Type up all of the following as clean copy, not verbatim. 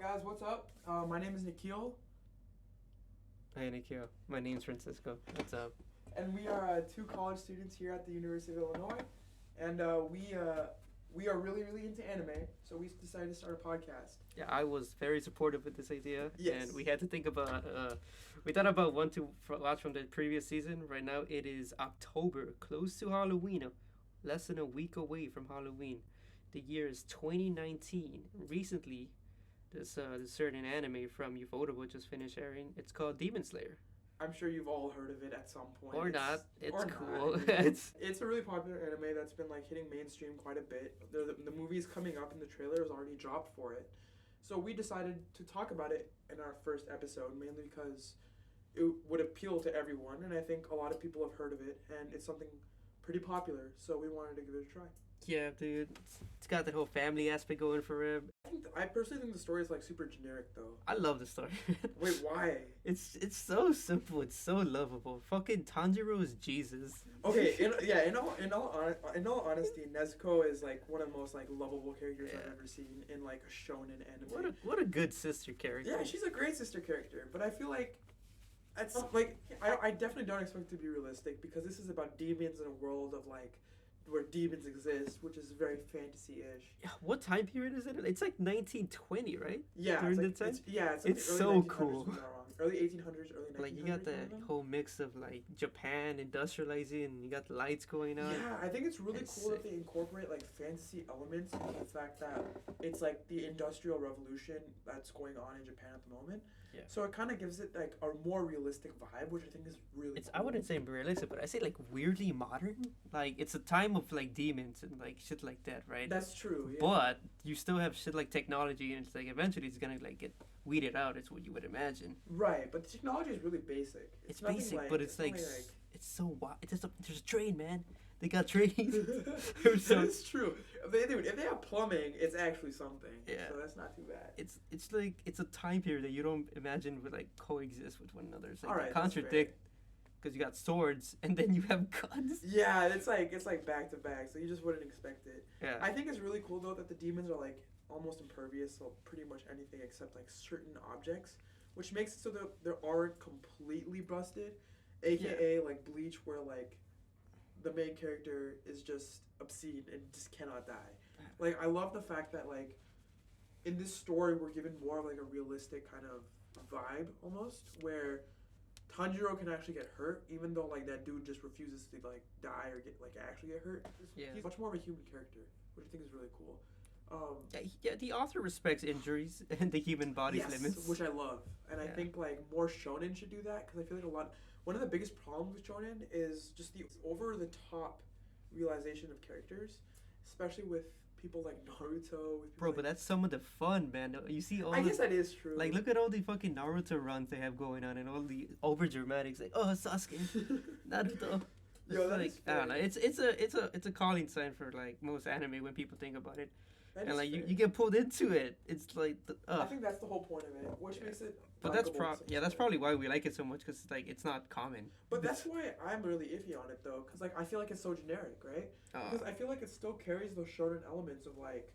guys, what's up? My name is Nikhil. Hey Nikhil, my name's Francisco. What's up? And we are two college students here at the University of Illinois, and we are really into anime. So we decided to start a podcast. Yeah, I was very supportive with this idea, Yes. and we had to think about. We thought about one to watch from the previous season. Right now, it is October, close to Halloween, less than a week away from Halloween. The year is 2019. Recently, this certain anime from Ufotable just finished airing. It's called Demon Slayer. I'm sure you've all heard of it at some point. Or not. It's or cool. Not. It's a really popular anime that's been like hitting mainstream quite a bit. The movie's coming up and the trailer is already dropped for it. So we decided to talk about it in our first episode, mainly because it would appeal to everyone, and I think a lot of people have heard of it, and it's something pretty popular, so we wanted to give it a try. Yeah, dude. It's got the whole family aspect going for him. I personally think the story is like super generic, though. I love the story. Wait, why? It's so simple. It's so lovable. Fucking Tanjiro is Jesus. Okay, in all honesty, Nezuko is like one of the most like lovable characters I've ever seen in like a shonen anime. What a good sister character. Yeah, she's a great sister character, but I feel like it's like I definitely don't expect it to be realistic because this is about demons in a world of like where demons exist, which is very fantasy-ish. Yeah, what time period is it? It's like 1920, right? Yeah, during it's the like, time. it's so early 1900s, cool. if I'm not wrong. Early 1800s, early 1900s. Like you got the whole mix of like Japan industrializing, and you got the lights going on. Yeah, I think it's really It's cool sick. that they incorporate like fantasy elements and the fact that it's like the industrial revolution that's going on in Japan at the moment. Yeah. So it kind of gives it like a more realistic vibe, which I think is really It's cool. I wouldn't say realistic, but I say like weirdly modern. Like it's a time of like demons and like shit like that, right? That's true. Yeah. But you still have shit like technology, and it's like eventually it's gonna like get weeded out. It's what you would imagine. Right, but the technology is really basic. It's nothing basic, but it's like only, it's so wild. There's a train, man. They got trains. That is true. If they have plumbing, it's actually something. Yeah. So that's not too bad. It's like it's a time period that you don't imagine would like coexist with one another. It's like All they right, that's contradict because you got swords and then you have guns. Yeah, it's like back to back, so you just wouldn't expect it. Yeah. I think it's really cool though that the demons are like almost impervious to pretty much anything except like certain objects, which makes it so that they aren't completely busted, aka like Bleach, where like the main character is just obscene and just cannot die. Like I love the fact that like in this story we're given more of like a realistic kind of vibe almost, where Tanjiro can actually get hurt, even though like that dude just refuses to like die or get like actually get hurt. Yeah. He's much more of a human character, which I think is really cool. The author respects injuries and the human body's yes, limits. which I love, and I think like more shonen should do that because I feel like one of the biggest problems with shonen is just the over the top realization of characters, especially with people like Naruto. With Bro, like, but that's some of the fun, man. You see all I guess that is true. like look at all the fucking Naruto runs they have going on and all the over dramatics like Sasuke, Naruto. Yo, It's that like is I don't know. fair. It's a calling sign for like most anime when people think about it. That And is like you fair. get pulled into it. It's like I think that's the whole point of it, which makes it. but that's likable in some that's way. probably why we like it so much because like it's not common. But that's why I'm really iffy on it though, because like I feel like it's so generic, right? Because I feel like it still carries those shonen elements of like.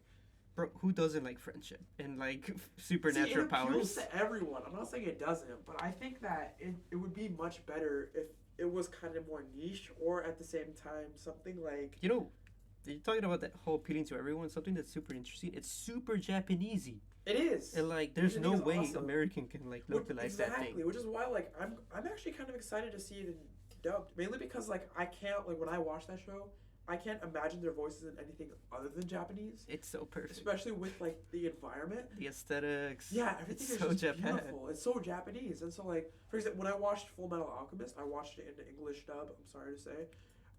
Bro, who doesn't like friendship and like supernatural See, it appeals powers? to everyone. I'm not saying it doesn't, but I think that it would be much better if it was kind of more niche, or at the same time something like. You know, you're talking about that whole appealing to everyone. Something that's super interesting. It's super Japanesey, It is. and like there's Which I no think is way awesome. American can like localize that thing. Exactly, which is why like I'm actually kind of excited to see it in dubbed, mainly because like I can't like when I watch that show, I can't imagine their voices in anything other than Japanese, It's so perfect. especially with like the environment. The aesthetics. Yeah, everything it's is so just Japan. beautiful. It's so Japanese, and so like for example, when I watched Full Metal Alchemist, I watched it in the English dub. I'm sorry to say,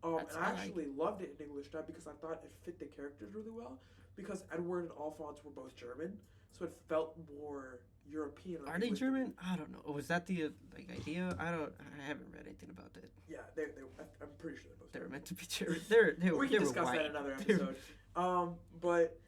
and I actually loved it in English dub because I thought it fit the characters really well. Because Edward and Alphonse were both German, so it felt more European. Are they German? I don't know. Was that the like idea? I haven't read anything about that. Yeah, I'm pretty sure they're both. They were German. meant to be German. We they can were discuss white. that in another episode. But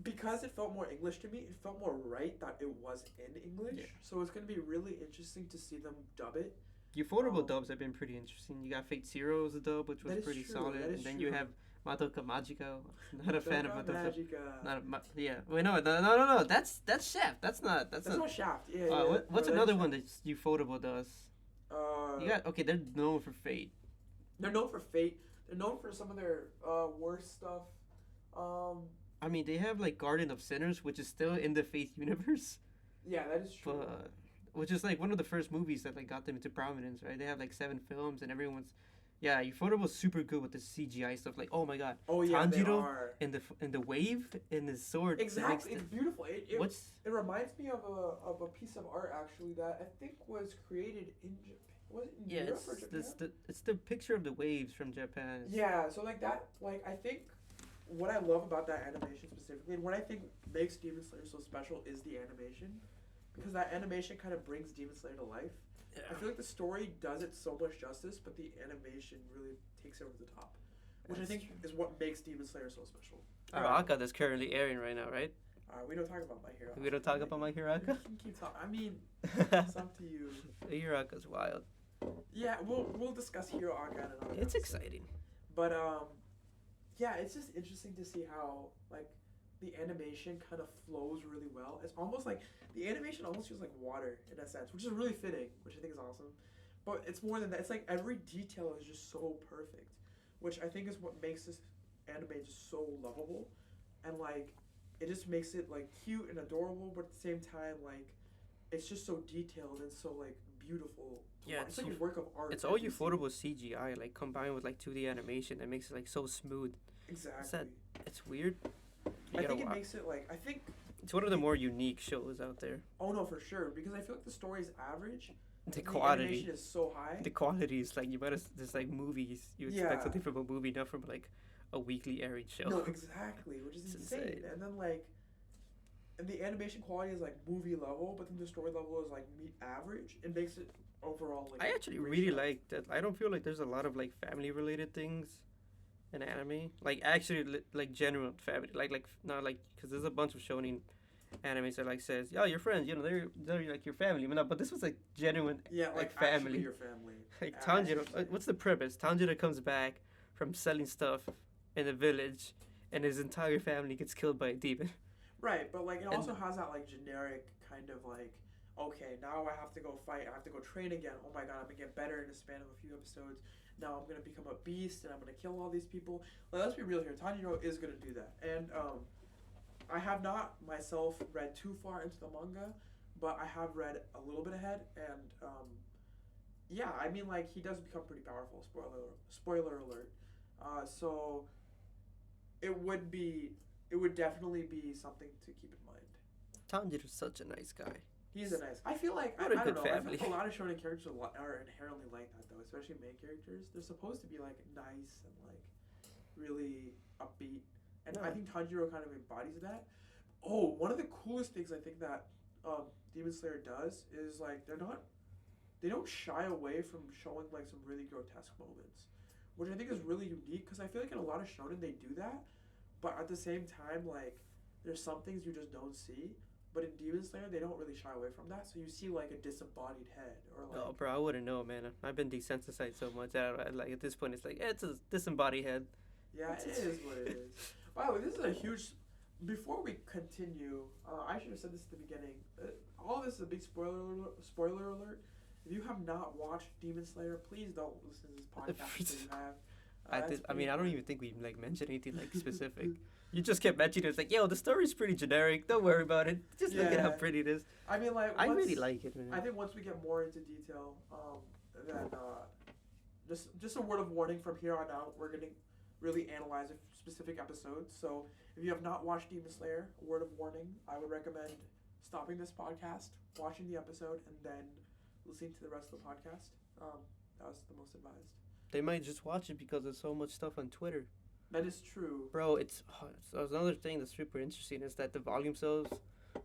because it felt more English to me, it felt more right that it was in English. Yeah. So it's going to be really interesting to see them dub it. Ufotable dubs have been pretty interesting. You got Fate Zero as a dub, which was That is pretty true, solid, that is and then true. you have Madoka Magica. Not a fan of Madoka Madoka. Magica. Not a, yeah. Wait, no. That's Shaft. That's not. That's not Shaft. Yeah. What's another one that Ufotable does? You got okay. They're known for Fate. They're known for Fate. They're known for some of their worst stuff. I mean, they have like Garden of Sinners, which is still in the Fate universe. Yeah, that is true. But, which is like one of the first movies that like got them into prominence, right? They have like 7 films, and everyone's. Yeah, Ufotable's super good with the CGI stuff. Like, oh my god, oh yeah, Tanjiro they are. in the wave in his sword. Exactly, it's beautiful. It reminds me of a piece of art actually that I think was created in Japan. Was it in Europe or Japan? It's the picture of the waves from Japan. Yeah, so like that, like I think what I love about that animation specifically, and what I think makes Demon Slayer so special is the animation, because that animation kind of brings Demon Slayer to life. Yeah. I feel like the story does it so much justice, but the animation really takes it over the top, which I think is what makes Demon Slayer so special. Araka that's currently airing right now, right? We don't talk about My Hero. We don't talk about My Hero. Keep talking. I mean, it's up to you. My Hero is wild. Yeah, we'll discuss Hero Aka in another It's episode. exciting. But yeah, it's just interesting to see how like the animation kind of flows really well. It's almost like the animation almost feels like water in a sense, which is really fitting, which I think is awesome. But it's more than that. It's like every detail is just so perfect, which I think is what makes this anime just so lovable, and like it just makes it like cute and adorable, but at the same time like it's just so detailed and so like beautiful. Yeah, it's like a work of art. It's all Ufotable CGI, like combined with like 2D animation that makes it like so smooth. Exactly. It's weird. I think it makes it like it's one of the more unique shows out there. Oh no, for sure, because I feel like the story is average. The quality. The animation is so high. The quality is like there's like movies you expect something from a movie, not from like a weekly airing show. No, exactly, which is insane. And then like, and the animation quality is like movie level, but then the story level is like average. It makes it overall like. I actually really like that. I don't feel like there's a lot of like family related things in anime. Like actually like general family, like not like because there's a bunch of shonen animes that like says, yeah, your friends, you know, they're like your family. But this was like genuine, like family. Your family. Like Tanjiro, what's the premise? Tanjiro comes back from selling stuff in a village, and his entire family gets killed by a demon. Right, but like it also has that like generic kind of like, okay, now I have to go fight, I have to go train again. Oh my god, I'm gonna get better in the span of a few episodes. Now I'm gonna become a beast and I'm gonna kill all these people. Like, let's be real here. Tanjiro is gonna do that, and I have not myself read too far into the manga, but I have read a little bit ahead, and yeah, I mean like he does become pretty powerful. Spoiler alert. So it would definitely be something to keep in mind. Tanjiro's such a nice guy. He's a nice. I feel like I don't know. I feel like a lot of shonen characters are inherently like that though, especially main characters. They're supposed to be like nice and like really upbeat, and I think Tanjiro kind of embodies that. Oh, one of the coolest things I think that Demon Slayer does is like they don't shy away from showing like some really grotesque moments, which I think is really unique because I feel like in a lot of shonen they do that, but at the same time like there's some things you just don't see. But in Demon Slayer, they don't really shy away from that. So you see like a disembodied head or like. Oh, bro, I wouldn't know, man. I've been desensitized so much that like at this point it's like it's a disembodied head. Yeah, it is what it is. By the way, this is a huge. Before we continue, I should have said this at the beginning. All of this is a big spoiler alert. If you have not watched Demon Slayer, please don't listen to this podcast until you have. I don't even think we like mentioned anything like specific. You just kept mentioning it. It's like, yo, the story's pretty generic. Don't worry about it. Just look at how pretty it is. I mean, like, I really like it, man. I think once we get more into detail, then just a word of warning from here on out, we're gonna really analyze a specific episode. So if you have not watched Demon Slayer, a word of warning, I would recommend stopping this podcast, watching the episode, and then listening to the rest of the podcast. That was the most advised. They might just watch it because there's so much stuff on Twitter. That is true. Bro, it's another thing that's super interesting is that the volume sales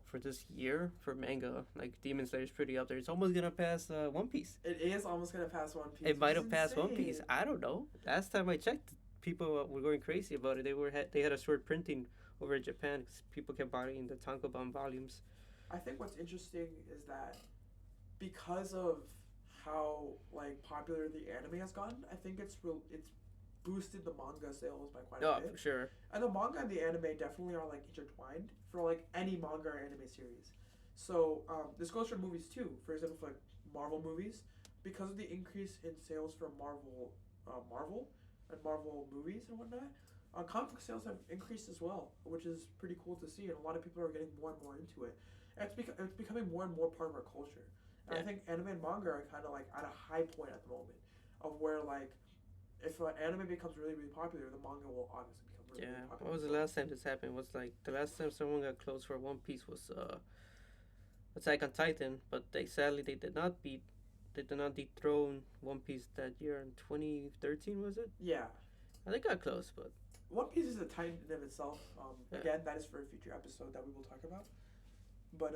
for this year for manga, like Demon Slayer is pretty up there. It's almost gonna pass One Piece. It is almost gonna pass One Piece. It might have passed One Piece. I don't know. Last time I checked, people were going crazy about it. They had a short printing over in Japan because people kept buying the tankobon volumes. I think what's interesting is that because of how like popular the anime has gotten, I think it's boosted the manga sales by quite Oh, a bit. for sure. And the manga and the anime definitely are like intertwined for like any manga or anime series. So this goes for movies too. For example, for like Marvel movies, because of the increase in sales for Marvel and Marvel movies and whatnot, comic book sales have increased as well, which is pretty cool to see. And a lot of people are getting more and more into it. And it's becoming more and more part of our culture. And I think anime and manga are kind of like at a high point at the moment, of where like if an anime becomes really really popular, the manga will obviously become really, really popular. What was the last time this happened? Was like the last time someone got close for One Piece was Attack on Titan, but sadly they did not dethrone One Piece that year in 2013, was it? Yeah. They got close, but One Piece is a titan in of itself. Again, that is for a future episode that we will talk about. But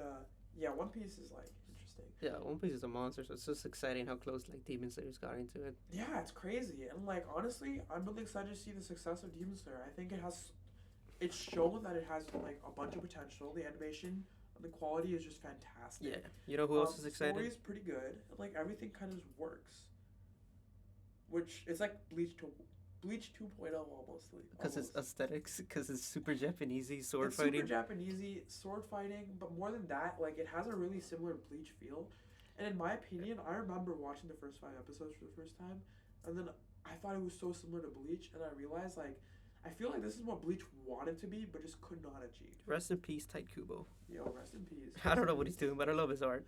yeah, One Piece is like interesting. Yeah, One Piece is a monster, so it's just exciting how close like Demon Slayer's got into it. Yeah, it's crazy, and like honestly, I'm really excited to see the success of Demon Slayer. I think it's shown that it has like a bunch of potential. The animation, the quality is just fantastic. Yeah, you know who else is excited? The story is pretty good. Like everything kind of just works. Which it's like Bleach 2.0 almost. Because it's aesthetics, because it's super Japanesey sword it's fighting. Super Japanesey sword fighting, but more than that, like it has a really similar Bleach feel. And in my opinion, I remember watching the first 5 episodes for the first time, and then I thought it was so similar to Bleach, and I realized like I feel like this is what Bleach wanted to be, but just could not achieve. Rest in peace, Tite Kubo. Yo, rest in peace. I don't know what he's doing, but I love his art.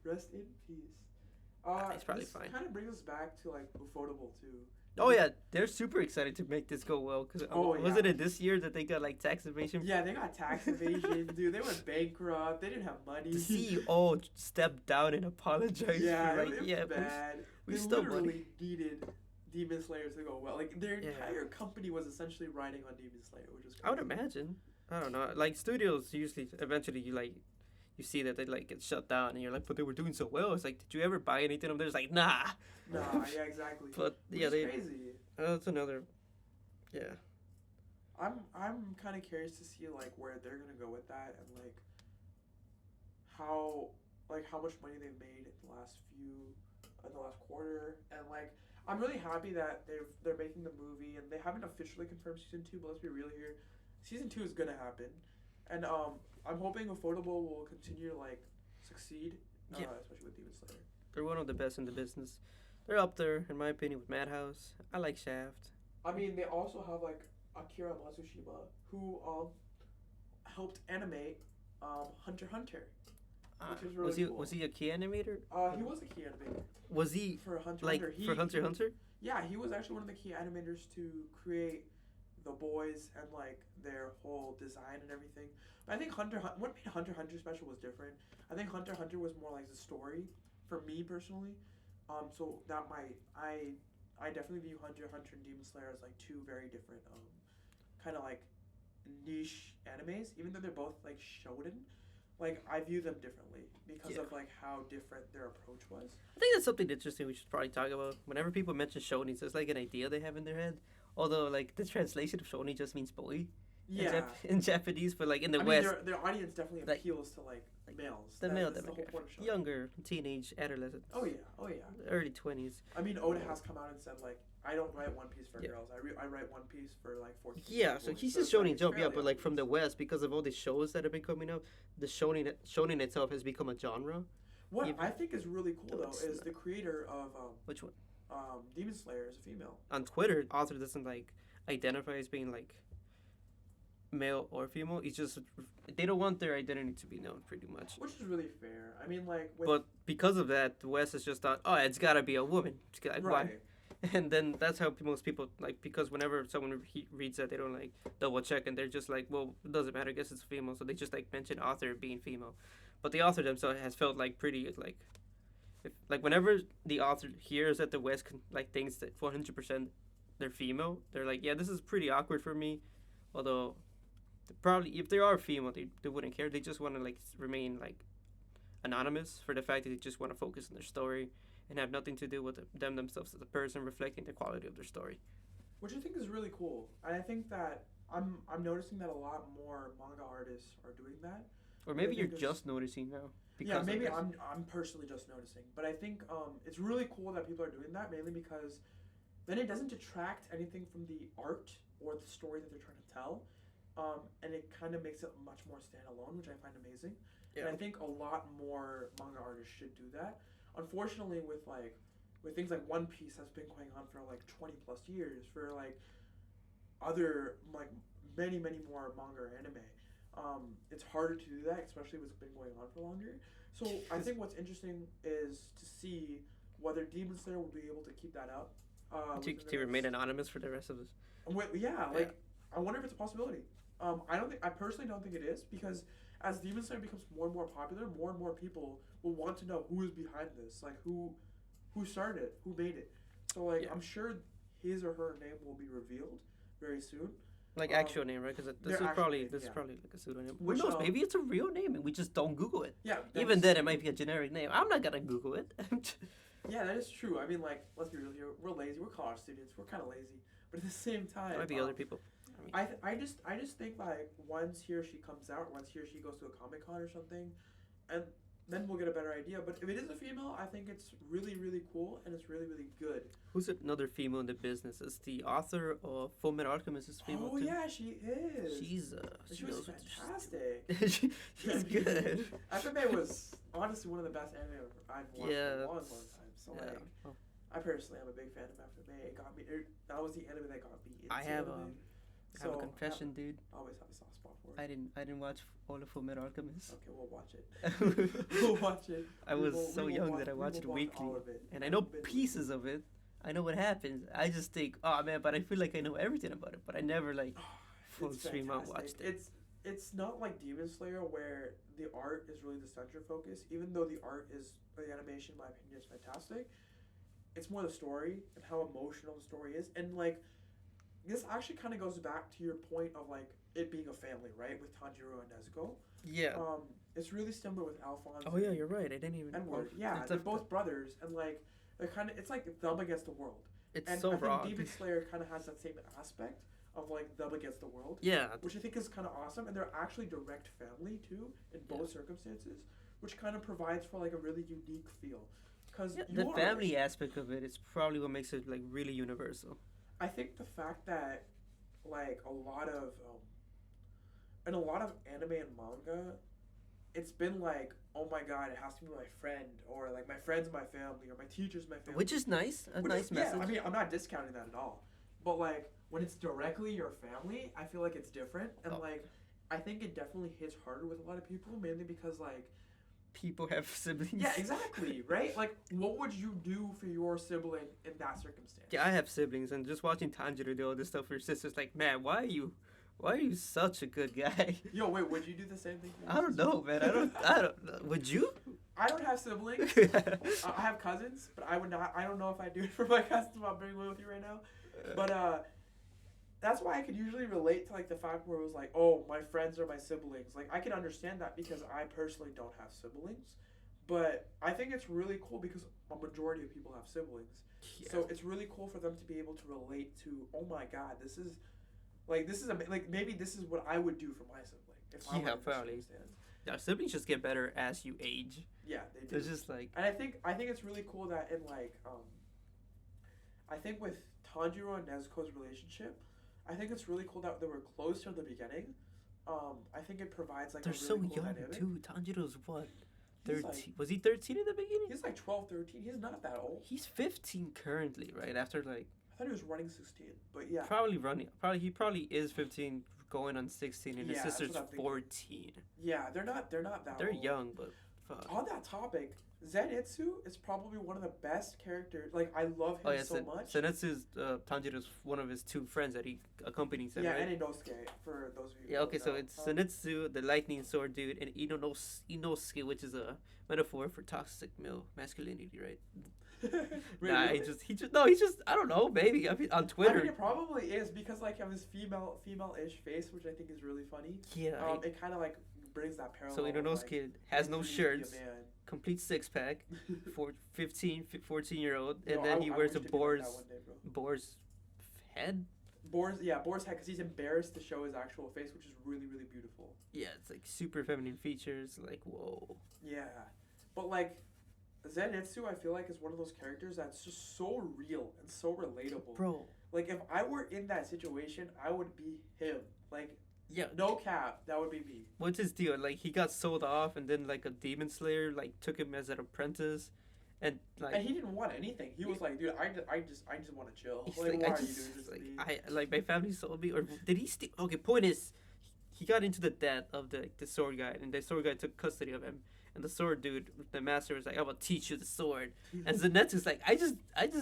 Rest in peace. It's probably fine. Kind of brings us back to like Ufotable too. Oh yeah, they're super excited to make this go well because wasn't it this year that they got like tax evasion? Yeah, they got tax evasion, dude. They went bankrupt. They didn't have money. The CEO stepped down and apologized. Yeah, for, like, it was bad. We they still literally needed Demon Slayers to go well. Like their entire company was essentially riding on Demon Slayer, which was crazy. I would imagine. I don't know. Like studios usually eventually you see that they like get shut down and you're like, but they were doing so well. It's like, did you ever buy anything of theirs? Like, nah. Nah, yeah, exactly. But which yeah, is crazy. That's another. Yeah. I'm kind of curious to see like where they're gonna go with that and like how much money they've made in the last quarter, and like I'm really happy that they're making the movie, and they haven't officially confirmed season 2, but let's be real here, season 2 is gonna happen, and I'm hoping Ufotable will continue to like succeed, especially with Demon Slayer. They're one of the best in the business. They're up there, in my opinion, with Madhouse. I like Shaft. I mean, they also have like Akira Matsushima, who helped animate Hunter x Hunter, which is really cool. Was he a key animator? He was a key animator. Was he for Hunter like Hunter? For Hunter x Hunter? Yeah, he was actually one of the key animators to create the boys and like their whole design and everything. But I think what made Hunter x Hunter special was different. I think Hunter x Hunter was more like the story for me personally. So that I definitely view Hunter x Hunter and Demon Slayer as like two very different kind of like niche animes, even though they're both like shonen. Like I view them differently because of like how different their approach was. I think that's something interesting we should probably talk about. Whenever people mention shonen, it's like an idea they have in their head. Although like the translation of shonen just means boy. Yeah. In Japanese, but like in the I West, mean, their audience definitely appeals to like males. The male demographic, the whole point of younger, teenage, adolescents. Oh yeah. Early 20s. I mean, Oda has come out and said like, I don't write One Piece for girls. I write One Piece for like 14. Yeah, so he's just shonen jump. Yeah, but like from the West, because of all the shows that have been coming up, the shonen itself has become a genre. What I think is really cool though is the creator of which one? Demon Slayer is a female. On Twitter, author doesn't like identify as being like male or female. It's just they don't want their identity to be known, pretty much. Which is really fair. I mean, like. But because of that, the West has just thought, oh, it's gotta be a woman. Right. Why? And then that's how most people like, because whenever someone reads that, they don't like double check, and they're just like, well, it doesn't matter. I guess it's female, so they just like mention author being female. But the author themselves has felt like pretty like whenever the author hears that the West like thinks that 100% they're female, they're like, yeah, this is pretty awkward for me. Although probably if they are female, they wouldn't care. They just want to like remain like anonymous for the fact that they just want to focus on their story and have nothing to do with them themselves as a person, reflecting the quality of their story. Which I think is really cool. And I think that I'm noticing that a lot more manga artists are doing that. Or maybe you're just noticing now. Yeah, maybe I'm personally just noticing. But I think it's really cool that people are doing that, mainly because then it doesn't detract anything from the art or the story that they're trying to tell. And it kind of makes it much more standalone, which I find amazing. Yeah. And I think a lot more manga artists should do that. Unfortunately, with things like One Piece has been going on for like 20 plus years, for like other like many more manga or anime, it's harder to do that, especially if it's been going on for longer. So I think what's interesting is to see whether Demon Slayer will be able to keep that up. To remain anonymous for the rest of us. I wonder if it's a possibility. I personally don't think it is, because as Demon Slayer becomes more and more popular, more and more people will want to know who is behind this, like who started it, who made it. So like I'm sure his or her name will be revealed very soon. Like actual name, right? Because this is probably like a pseudonym. Who knows? Maybe it's a real name and we just don't Google it. Yeah. Even then, it might be a generic name. I'm not gonna Google it. Yeah, that is true. I mean, like, let's be real here. We're lazy. We're college students. We're kind of lazy. But at the same time, there might be other people. I just think like once he or she comes out, once he or she goes to a Comic-Con or something, and then we'll get a better idea. But if it is a female, I think it's really cool and it's really good. Who's another female in the business? Is the author of Fullmetal Alchemist is female too? Oh yeah, she is. She was fantastic. She's good. FMA was honestly one of the best anime I've watched in a long time. So like, I personally am a big fan of FMA. It got me. That was the anime that got me into anime. I have a confession, dude. I always have a soft spot for it. I didn't watch all of Fullmetal Alchemist. Okay, we'll watch it. We'll watch it. I was so young that I watched it weekly, and I know pieces of it. I know what happens. I just think, oh man, but I feel like I know everything about it, but I never like full stream out watched it. It's not like Demon Slayer where the art is really the center focus. Even though the animation, in my opinion, is fantastic, it's more the story and how emotional the story is, and like. This actually kind of goes back to your point of like it being a family, right? With Tanjiro and Nezuko. Yeah. It's really similar with Alphonse. Oh yeah, you're right. I didn't even. Edward. Yeah, they're both brothers, and like they're kind of. It's like them against the world. It's and so I raw. think Demon Slayer kind of has that same aspect of like them against the world. Yeah. Which I think is kind of awesome, and they're actually direct family too in both circumstances, which kind of provides for like a really unique feel. Because the family aspect of it is probably what makes it like really universal. I think the fact that, like, a lot of anime and manga, it's been like, oh my god, it has to be my friend, or like my friend's my family, or my teacher's my family. Which is nice, nice message. Yeah, I mean, I'm not discounting that at all. But like, when it's directly your family, I feel like it's different, and like, I think it definitely hits harder with a lot of people, mainly because like, people have siblings. Yeah, exactly, right? Like, what would you do for your sibling in that circumstance? Yeah, I have siblings, and just watching Tanjiro do all this stuff for your sister's like, man, why are you such a good guy? Yo, wait, would you do the same thing? I don't know, man. I don't know. Would you? I don't have siblings. I have cousins, but I would not. I don't know if I do it for my cousins. I'm being real with you right now, but that's why I could usually relate to like the fact where it was like, oh, my friends are my siblings. Like I can understand that because I personally don't have siblings, but I think it's really cool because a majority of people have siblings. Yeah. So it's really cool for them to be able to relate to, oh my god, this is maybe this is what I would do for my sibling if I were in this circumstance. Yeah, siblings just get better as you age. Yeah, they do. It's just like, and I think it's really cool that in like I think with Tanjiro and Nezuko's relationship, I think it's really cool that they were close from the beginning. I think it provides like they're a really so cool young dynamic. too. Tanjiro's what? 13? Like, was he 13 in the beginning? He's like 12, 13. He's not that old. He's 15 currently, right? After like. I thought he was running 16, but yeah. He probably is 15, going on 16, and his sister's 14. Yeah, they're not that. They're old. young, but. Fuck. On that topic, Zenitsu is probably one of the best characters. Like I love him so much. Zenitsu's Tanjiro's one of his two friends that he accompanies him. Yeah, right? and Inosuke for those of you. Yeah, okay, so it's Zenitsu, the lightning sword dude, and Inosuke, which is a metaphor for toxic male masculinity, right? Nah, really? he's just I don't know, maybe. I mean, on Twitter. I mean, it probably is because like of his female-ish face, which I think is really funny. Yeah. It kind of like brings that parallel. So Inosuke has no shirts, complete six pack, 14-year-old, and then he wears a boar's head. Boar's head because he's embarrassed to show his actual face, which is really beautiful. Yeah, it's like super feminine features. Like whoa. Yeah, but like. Zenitsu, I feel like, is one of those characters that's just so real and so relatable. Bro. Like, if I were in that situation, I would be him. Like, Yeah. no cap, that would be me. What's his deal? Like, he got sold off, and then, like, a demon slayer, like, took him as an apprentice. And, like... And he didn't want anything. He was like, dude, I just want to chill. He's Like, like, why I are you just, doing this to me? like, my family sold me, or did he steal? Okay, point is, he got into the debt of the sword guy, and the sword guy took custody of him. And the sword dude, the master, was like, "I'm gonna teach you the sword." And Zenitsu's like, "I just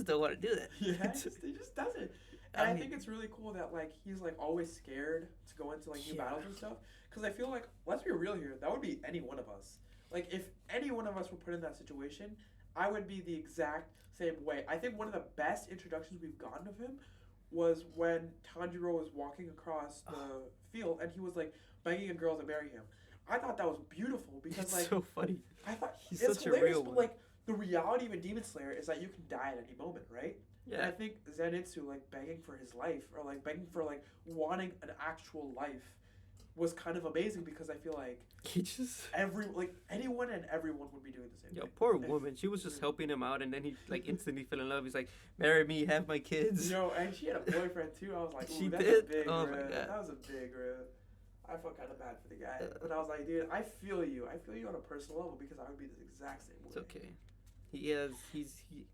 don't want to do that." Yeah, he just doesn't. And I think it's really cool that like he's like always scared to go into like new battles and stuff. Because I feel like, let's be real here, that would be any one of us. Like if any one of us were put in that situation, I would be the exact same way. I think one of the best introductions we've gotten of him was when Tanjiro was walking across the field and he was like begging a girl to marry him. I thought that was beautiful because it's like so funny. I thought he's it's such hilarious, a real but one. like the reality of a demon slayer is that you can die at any moment, right? Yeah. And I think Zenitsu like begging for his life or like begging for like wanting an actual life was kind of amazing because I feel like he just anyone and everyone would be doing the same thing. Poor woman. She was just helping him out, and then he like instantly fell in love. He's like, "Marry me, have my kids." Yo, and she had a boyfriend too. I was like, ooh, She that's did? a big Oh rip. my God. That was a big rip. I felt kind of bad for the guy, but I was like, dude, I feel you. I feel you on a personal level because I would be the exact same way. It's okay.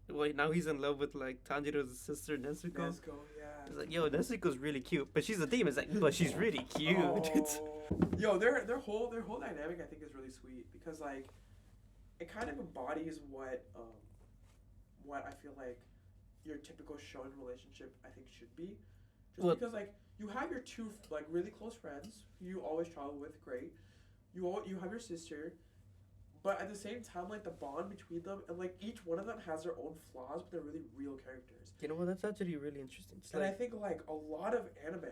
Well, now he's in love with like Tanjiro's sister Nezuko. Nezuko, yeah. He's like, yo, Nezuko's really cute, but she's a demon. It's like, but she's really cute. Yo, their whole dynamic I think is really sweet because like it kind of embodies what I feel like your typical shonen relationship I think should be. Just because like you have your two like really close friends who you always travel with, great. You have your sister. But at the same time, like, the bond between them, and, like, each one of them has their own flaws, but they're really real characters. You know what? That's actually really interesting. And I think, like, a lot of anime,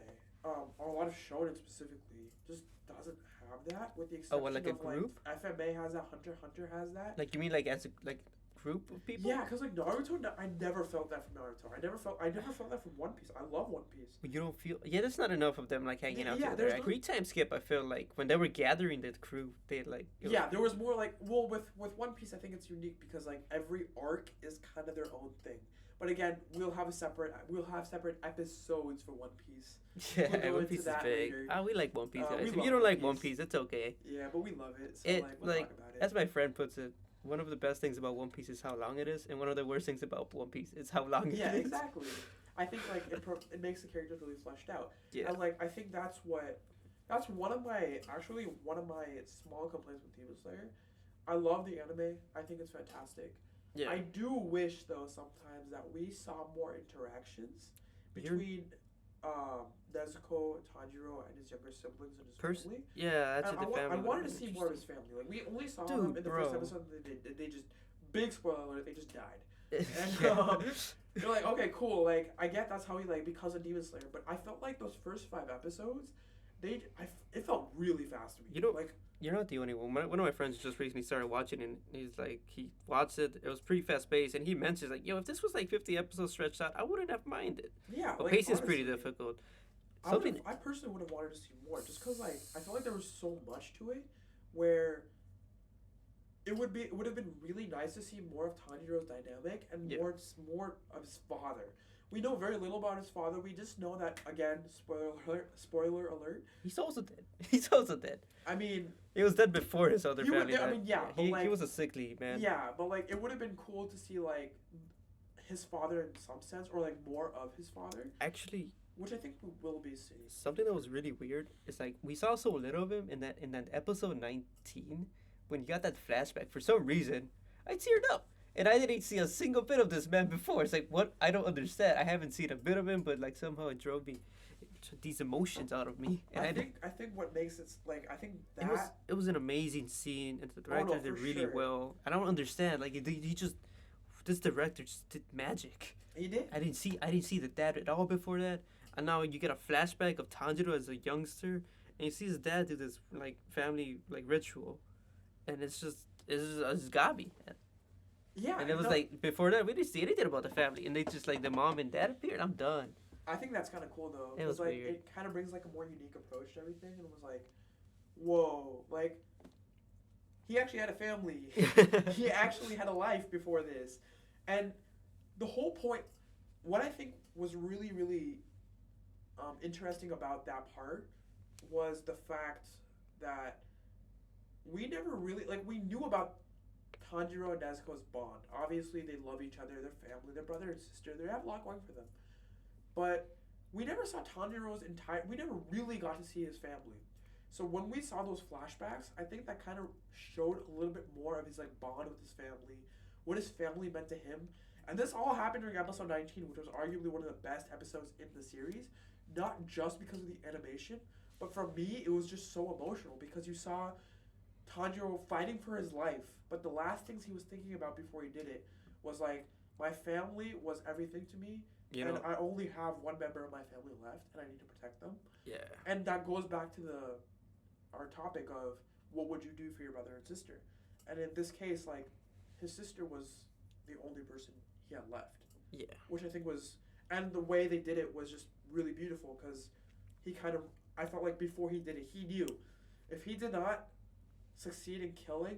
or a lot of shonen specifically, just doesn't have that, with the exception like of, a group? like, FMA has that, Hunter x Hunter has that. Like, you mean, like, as a, like, group of people? Yeah, because, like, Naruto, I never felt that from Naruto. I never felt that from One Piece. I love One Piece. You don't feel... Yeah, there's not enough of them, like, hanging out together. there's Like, Great Time Skip, I feel like, when they were gathering the crew, they, like... There was more, like... Well, with One Piece, I think it's unique because, like, every arc is kind of their own thing. But again, we'll have separate episodes for One Piece. Yeah, One Piece is big. We like One Piece, guys. If you don't like One Piece, it's okay. Yeah, but we love it, so, we'll talk about it. As my friend puts it, one of the best things about One Piece is how long it is, and one of the worst things about One Piece is how long it is. Yeah, exactly. I think like it makes the characters really fleshed out. Yeah. And like I think that's one of my small complaints with Demon Slayer. I love the anime. I think it's fantastic. Yeah. I do wish though sometimes that we saw more interactions between Nezuko, Tanjiro, and his younger siblings and his family. Yeah, that's the family. I wanted to see more of his family. Like we only saw them in the first episode. They just big spoiler alert. They just died. And you're like, okay, cool. Like I get that's how he like becomes a Demon Slayer, but I felt like those first 5 episodes, it felt really fast to me. You know, like you're not the only one. One of my friends just recently started watching, and he's like, he watched it. It was pretty fast paced, and he mentions like, yo, if this was like 50 episodes stretched out, I wouldn't have minded. Yeah, but like, pacing is pretty difficult. I personally would have wanted to see more, just because like I felt like there was so much to it, where it would have been really nice to see more of Tanjiro's dynamic and more of his father. We know very little about his father. We just know that, again, spoiler alert. He's also dead. I mean... He was dead before his other family died. I mean, yeah. He was a sickly man. Yeah, but, like, it would have been cool to see, like, his father in some sense, or, like, more of his father. Actually... Which I think we will be seeing. Something that was really weird is, like, we saw so little of him in that episode 19, when you got that flashback. For some reason, I teared up. And I didn't see a single bit of this man before. It's like, what? I don't understand. I haven't seen a bit of him, but like somehow it drove these emotions out of me. And I think what makes it like I think that it was an amazing scene, and the director did really well. I don't understand. Like this director just did magic. He did. I didn't see the dad at all before that, and now you get a flashback of Tanjiro as a youngster, and you see his dad do this like family like ritual, and it's got me. Yeah, and it was like before that we didn't see anything about the family, and they just like the mom and dad appeared. I'm done. I think that's kind of cool though. It was like weird. It kind of brings like a more unique approach to everything, and it was like, whoa, like he actually had a family. He actually had a life before this. And the whole point, what I think was really, really interesting about that part was the fact that we never really, like, we knew about Tanjiro and Nezuko's bond. Obviously, they love each other, they're family, they're brother and sister, they have a lot going for them. But we never saw Tanjiro's entire, we never really got to see his family. So when we saw those flashbacks, I think that kind of showed a little bit more of his like bond with his family, what his family meant to him. And this all happened during episode 19, which was arguably one of the best episodes in the series, not just because of the animation, but for me, it was just so emotional because you saw Tanjiro fighting for his life, but the last things he was thinking about before he did it was like, my family was everything to me, and I only have one member of my family left, and I need to protect them. Yeah. And that goes back to our topic of what would you do for your brother and sister, and in this case, like, his sister was the only person he had left. Yeah. Which I think was, and the way they did it was just really beautiful because he kind of, I felt like before he did it, he knew if he did not succeed in killing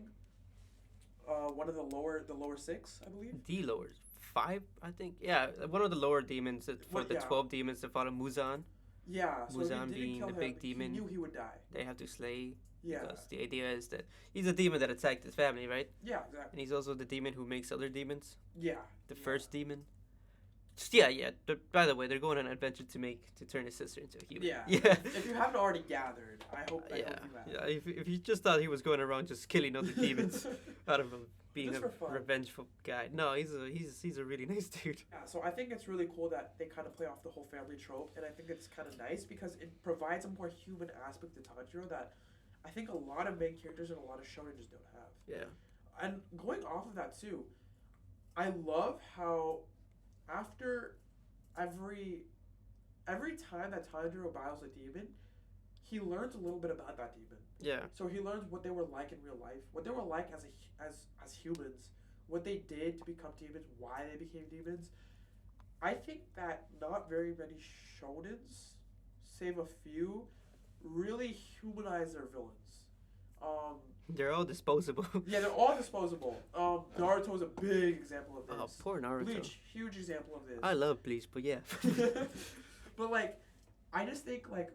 one of the lower six, I believe. The lower 5, I think. Yeah, one of the lower demons for the 12 demons that follow Muzan. Yeah, so Muzan if he being didn't the kill big him, demon. he knew he would die. They have to slay. Yeah. Because the idea is that he's a demon that attacked his family, right? Yeah, exactly. And he's also the demon who makes other demons. Yeah. The first demon. Yeah. By the way, they're going on an adventure to turn his sister into a human. Yeah. Yeah. If you haven't already gathered, I hope you have. Yeah. If you just thought he was going around just killing other demons out of him being just a revengeful guy, no, he's a really nice dude. Yeah. So I think it's really cool that they kind of play off the whole family trope, and I think it's kind of nice because it provides a more human aspect to Tanjiro that I think a lot of main characters and a lot of shonen just don't have. Yeah. And going off of that too, I love how after every time that Tanjiro battles a demon, he learns a little bit about that demon. Yeah. So he learns what they were like in real life, what they were like as humans, what they did to become demons, why they became demons. I think that not very many shonens, save a few, really humanize their villains. They're all disposable. Yeah, they're all disposable. Naruto's a big example of this. Oh, poor Naruto. Bleach, huge example of this. I love Bleach, but yeah. But like, I just think like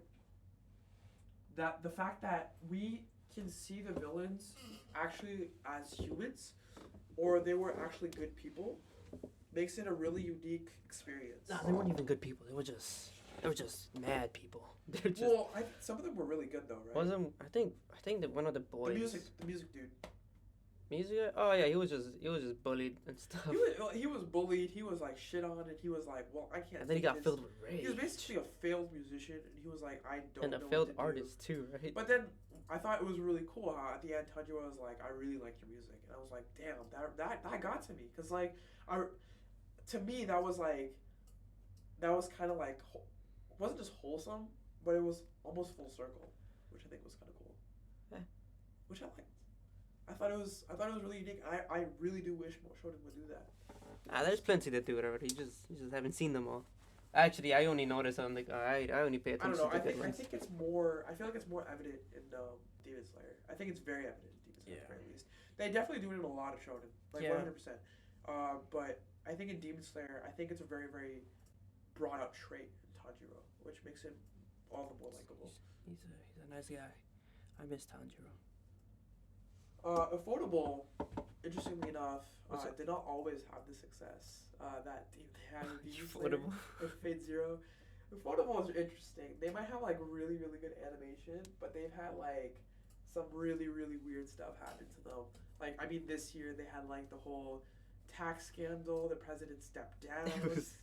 that the fact that we can see the villains actually as humans, or they were actually good people, makes it a really unique experience. No, they weren't even good people. They were just mad people. They're just. Well, some of them were really good though, right? Wasn't I think that one of the boys. The music dude. Music? Oh yeah, he was just bullied and stuff. He was bullied. He was like shit on, and he was like, "Well, I can't." And then he got filled with rage. He was basically a failed musician, and he was like, "I don't." And a failed artist too, right? But then I thought it was really cool how at the end Tanjiro was like, "I really like your music," and I was like, "Damn, that got to me," because like, to me that was kind of like, it wasn't just wholesome, but it was almost full circle, which I think was kind of cool. Yeah. Which I liked. I thought it was really unique. I really do wish more shonen would do that. There's plenty that do it already. You just haven't seen them all. Actually, I only notice on like I only pay attention to good ones. I think it's more. I feel like it's more evident in Demon Slayer. I think it's very evident in Demon Slayer, at least. They definitely do it in a lot of shonen, like 100%. But I think in Demon Slayer, I think it's a very, very brought up trait in Tanjiro, which makes him all the more likable. He's a nice guy. I miss Tanjiro. Ufotable, interestingly enough, did not always have the success that they had in Demon Slayer with Fate Zero. Ufotable is interesting. They might have like really, really good animation, but they've had like some really, really weird stuff happen to them. Like, I mean, this year they had like the whole tax scandal. The president stepped down.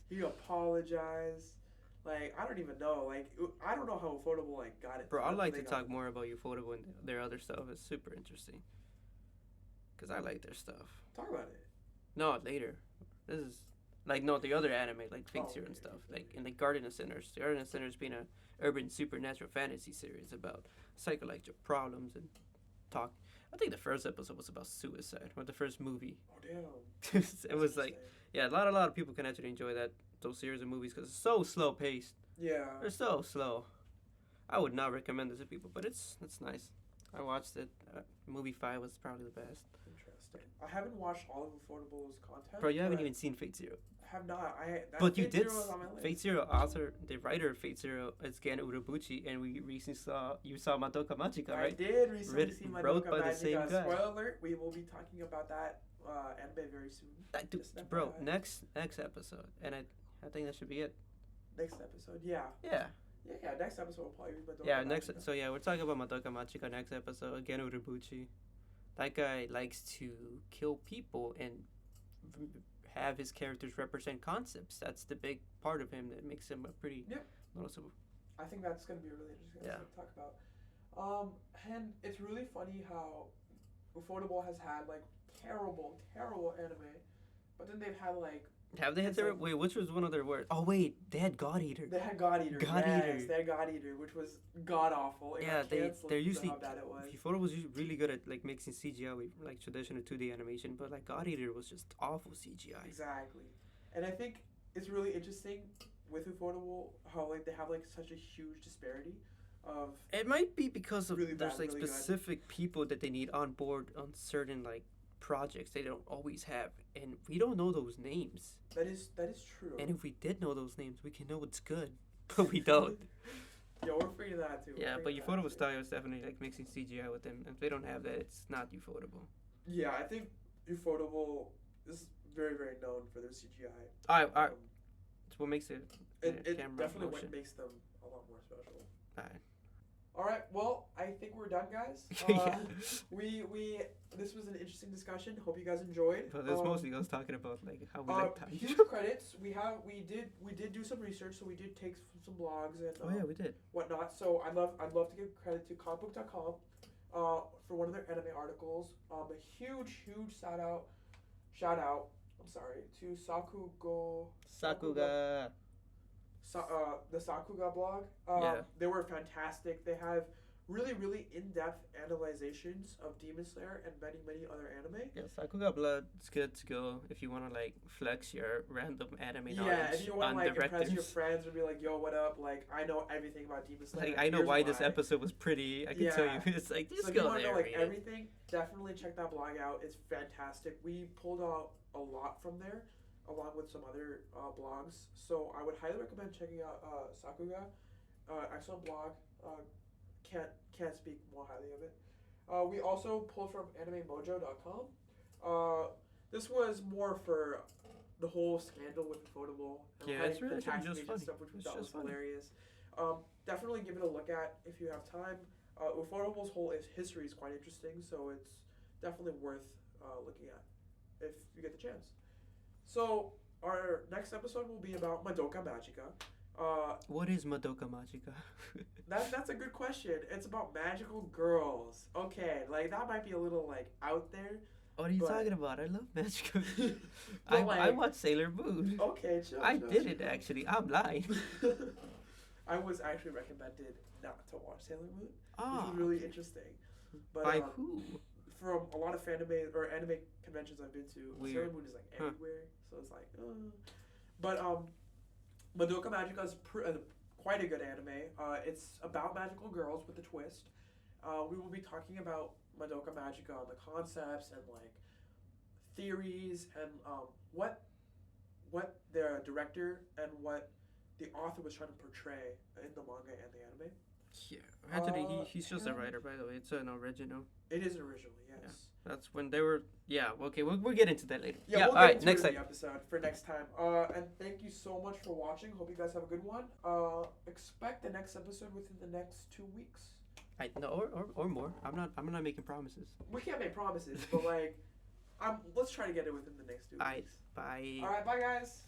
He apologized. Like, I don't even know. Like, I don't know how Ufotable like got it. Bro, I'd like to talk more about Ufotable and their other stuff. It's super interesting. Because I like their stuff. Talk about it. No, later. This is, like, no, the other anime, like Fate Zero and stuff. Like, in the Garden of Sinners. The Garden of Sinners being a urban supernatural fantasy series about psychological problems and talk. I think the first episode was about suicide, or the first movie. Oh, damn. It was like, yeah, a lot of people can actually enjoy those series of movies because it's so slow paced. Yeah. They're so slow. I would not recommend this to people, but it's nice. I watched it. Movie 5 was probably the best. Interesting. I haven't watched all of Ufotable's content. Bro, you haven't but even seen Fate Zero. I have not. But you Fate did. Zero is on my list. Fate Zero author, the writer of Fate Zero is Gen Urobuchi, and we recently saw Madoka Magica, right? I did recently see my wrote Madoka by the Magica. same guy. Spoiler alert: we will be talking about that anime very soon. Bro, next episode, and I think that should be it. Next episode, yeah. Yeah. Yeah. Next episode will probably be Madoka. Yeah, Magica. So yeah, we're talking about Madoka Magica next episode. Gen Urobuchi. That guy likes to kill people and have his characters represent concepts. That's the big part of him that makes him a pretty noticeable. I think that's going to be a really interesting episode to talk about. And it's really funny how Ufotable has had like terrible anime, but then they've had like. Have they had their wait? Which was one of their words? Oh wait, they had God Eater. They had God Eater. They had God Eater, which was god awful. They're usually how bad it was. Ufotable was usually really good at like mixing CGI with like traditional 2D animation, but like God Eater was just awful CGI. Exactly, and I think it's really interesting with Ufotable how like they have like such a huge disparity of. It might be because of really there's bad, like really specific people that they need on board on certain like projects they don't always have, and we don't know those names. That is true. And if we did know those names, we can know it's good, but we don't. Yeah, we're figuring that too. Yeah, but Ufotable style is definitely like mixing CGI with them. If they don't have that, it's not Ufotable. Yeah, I think Ufotable is very known for their CGI. It's what makes it. It definitely what makes them a lot more special. All right, well, I think we're done, guys. We this was an interesting discussion. Hope you guys enjoyed. But this mostly us talking about like how we like time. Huge credits. We did do some research, so we did take some blogs and we did whatnot. So I'd love to give credit to comicbook.com for one of their anime articles. A huge shout out. I'm sorry to Sakuga. The Sakuga blog. They were fantastic. They have really in-depth analyzations of Demon Slayer and many other anime. Yeah, Sakuga Blood's good to go if you want to like flex your random anime knowledge. Yeah, if you want to like impress your friends and be like, yo, what up? Like, I know everything about Demon Slayer. Like, I know why this episode was pretty. I can tell you. It's like, just go there. If you want to know like everything, definitely check that blog out. It's fantastic. We pulled out a lot from there, along with some other blogs. So I would highly recommend checking out Sakuga. Excellent blog. Can't speak more highly of it. We also pulled from AnimeMojo.com. This was more for the whole scandal with Ufotable and it's really the tax just evasion funny. stuff, which we thought was funny. hilarious. Definitely give it a look at if you have time. Ufotable's whole history is quite interesting, so it's definitely worth looking at if you get the chance. So our next episode will be about Madoka Magica. What is Madoka Magica? That's a good question. It's about magical girls. Okay, like that might be a little like out there. What are you talking about? I love magical. I watch Sailor Moon. Okay, chill. I did it actually. I'm lying. I was actually recommended not to watch Sailor Moon, which was really interesting. But, by who? From a lot of anime conventions I've been to, Sailor Moon is like everywhere, so it's like, But Madoka Magica is quite a good anime. It's about magical girls with a twist. We will be talking about Madoka Magica and the concepts and like theories and what the director and what the author was trying to portray in the manga and the anime. Yeah, actually, he's just a writer, by the way. It's an original. It is an original, yes. Yeah, that's when they were. Yeah, okay, we'll get into that later. Yeah, we'll get into next episode for next time. And thank you so much for watching. Hope you guys have a good one. Expect the next episode within the next 2 weeks. Or more. I'm not making promises. We can't make promises, but like, let's try to get it within the next 2 weeks. Bye. All right, bye guys.